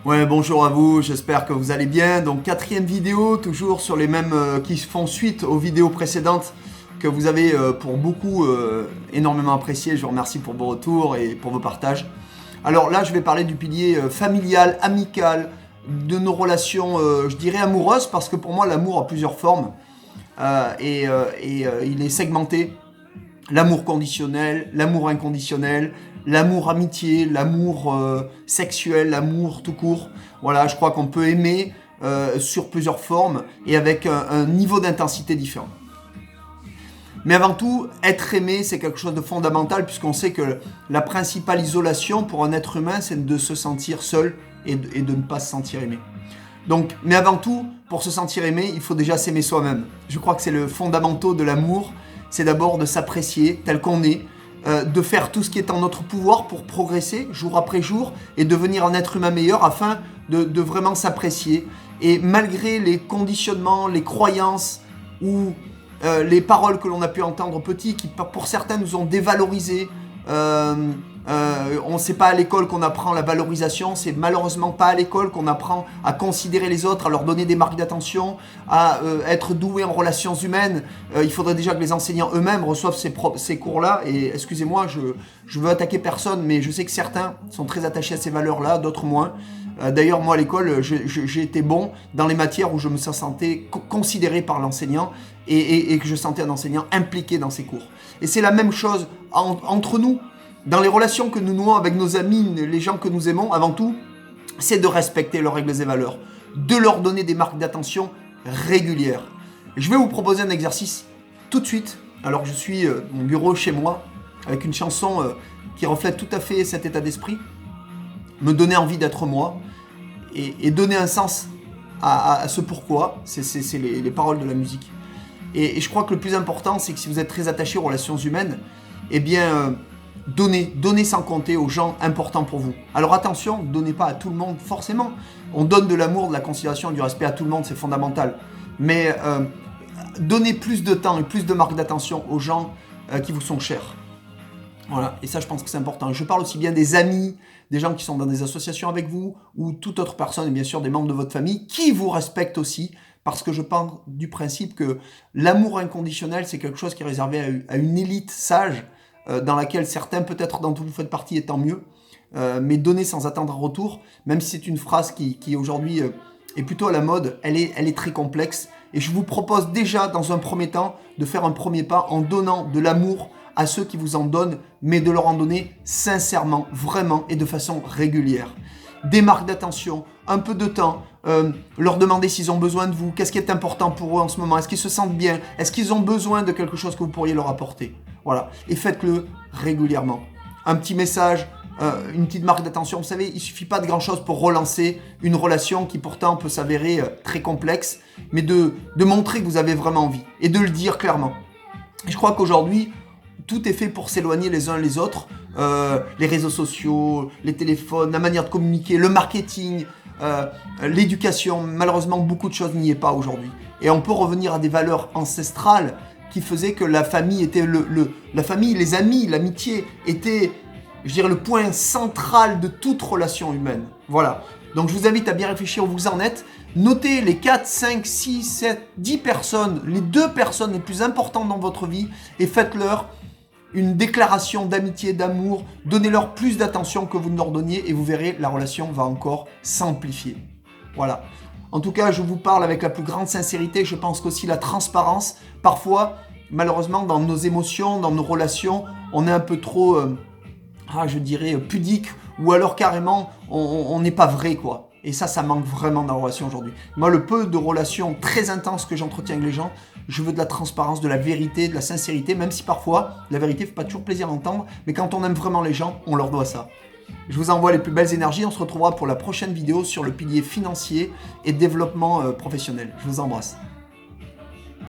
Ouais, bonjour à vous, j'espère que vous allez bien. Donc, quatrième vidéo, toujours sur les mêmes qui font suite aux vidéos précédentes que vous avez pour beaucoup énormément apprécié. Je vous remercie pour vos retours et pour vos partages. Alors là, je vais parler du pilier familial, amical, de nos relations, je dirais amoureuses, parce que pour moi, l'amour a plusieurs formes il est segmenté. L'amour conditionnel, l'amour inconditionnel, l'amour amitié, l'amour sexuel, l'amour tout court. Voilà, je crois qu'on peut aimer sur plusieurs formes et avec un niveau d'intensité différent. Mais avant tout, être aimé, c'est quelque chose de fondamental puisqu'on sait que la principale isolation pour un être humain, c'est de se sentir seul et de ne pas se sentir aimé. Donc, mais avant tout, pour se sentir aimé, il faut déjà s'aimer soi-même. Je crois que c'est le fondamental de l'amour, c'est d'abord de s'apprécier tel qu'on est, de faire tout ce qui est en notre pouvoir pour progresser jour après jour et devenir un être humain meilleur afin de vraiment s'apprécier. Et malgré les conditionnements, les croyances ou les paroles que l'on a pu entendre petit, qui pour certains nous ont dévalorisés, on ne sait pas à l'école qu'on apprend la valorisation, c'est malheureusement pas à l'école qu'on apprend à considérer les autres, à leur donner des marques d'attention, à être doué en relations humaines. Il faudrait déjà que les enseignants eux-mêmes reçoivent ces cours-là. Et excusez-moi, je veux attaquer personne, mais je sais que certains sont très attachés à ces valeurs-là, d'autres moins. D'ailleurs, moi à l'école, j'ai été bon dans les matières où je me sentais considéré par l'enseignant et que je sentais un enseignant impliqué dans ses cours. Et c'est la même chose entre nous. Dans les relations que nous nouons avec nos amis, les gens que nous aimons, avant tout, c'est de respecter leurs règles et valeurs, de leur donner des marques d'attention régulières. Je vais vous proposer un exercice tout de suite. Alors je suis mon bureau chez moi, avec une chanson qui reflète tout à fait cet état d'esprit, me donner envie d'être moi, et donner un sens à ce pourquoi, c'est les paroles de la musique. Et je crois que le plus important, c'est que si vous êtes très attaché aux relations humaines, eh bien... Donnez sans compter aux gens importants pour vous. Alors attention, donnez pas à tout le monde forcément. On donne de l'amour, de la considération et du respect à tout le monde, c'est fondamental. Mais donnez plus de temps et plus de marques d'attention aux gens qui vous sont chers. Voilà, et ça je pense que c'est important. Je parle aussi bien des amis, des gens qui sont dans des associations avec vous, ou toute autre personne, et bien sûr des membres de votre famille, qui vous respectent aussi, parce que je pars du principe que l'amour inconditionnel, c'est quelque chose qui est réservé à une élite sage, dans laquelle certains, peut-être dont vous faites partie, et tant mieux, mais donner sans attendre un retour, même si c'est une phrase qui aujourd'hui est plutôt à la mode, elle est très complexe. Et je vous propose déjà, dans un premier temps, de faire un premier pas en donnant de l'amour à ceux qui vous en donnent, mais de leur en donner sincèrement, vraiment et de façon régulière. Des marques d'attention, un peu de temps, leur demander s'ils ont besoin de vous, qu'est-ce qui est important pour eux en ce moment, est-ce qu'ils se sentent bien, est-ce qu'ils ont besoin de quelque chose que vous pourriez leur apporter. Voilà, et faites-le régulièrement. Un petit message, une petite marque d'attention, vous savez, il ne suffit pas de grand-chose pour relancer une relation qui pourtant peut s'avérer très complexe, mais de montrer que vous avez vraiment envie et de le dire clairement. Et je crois qu'aujourd'hui, tout est fait pour s'éloigner les uns les autres. Les réseaux sociaux, les téléphones, la manière de communiquer, le marketing, l'éducation. Malheureusement, beaucoup de choses n'y est pas aujourd'hui. Et on peut revenir à des valeurs ancestrales qui faisaient que la famille était la famille, les amis, l'amitié était, je dirais, le point central de toute relation humaine. Voilà. Donc je vous invite à bien réfléchir où vous en êtes. Notez les 4, 5, 6, 7, 10 personnes, les 2 personnes les plus importantes dans votre vie et faites-leur une déclaration d'amitié, d'amour. Donnez-leur plus d'attention que vous ne leur donniez et vous verrez, la relation va encore s'amplifier. Voilà. En tout cas, je vous parle avec la plus grande sincérité. Je pense qu'aussi la transparence, parfois, malheureusement, dans nos émotions, dans nos relations, on est un peu trop, je dirais, pudique, ou alors carrément, on n'est pas vrai, quoi. Et ça manque vraiment dans la relation aujourd'hui. Moi, le peu de relations très intenses que j'entretiens avec les gens, je veux de la transparence, de la vérité, de la sincérité, même si parfois, la vérité ne fait pas toujours plaisir à entendre, mais quand on aime vraiment les gens, on leur doit ça. Je vous envoie les plus belles énergies. On se retrouvera pour la prochaine vidéo sur le pilier financier et développement professionnel. Je vous embrasse.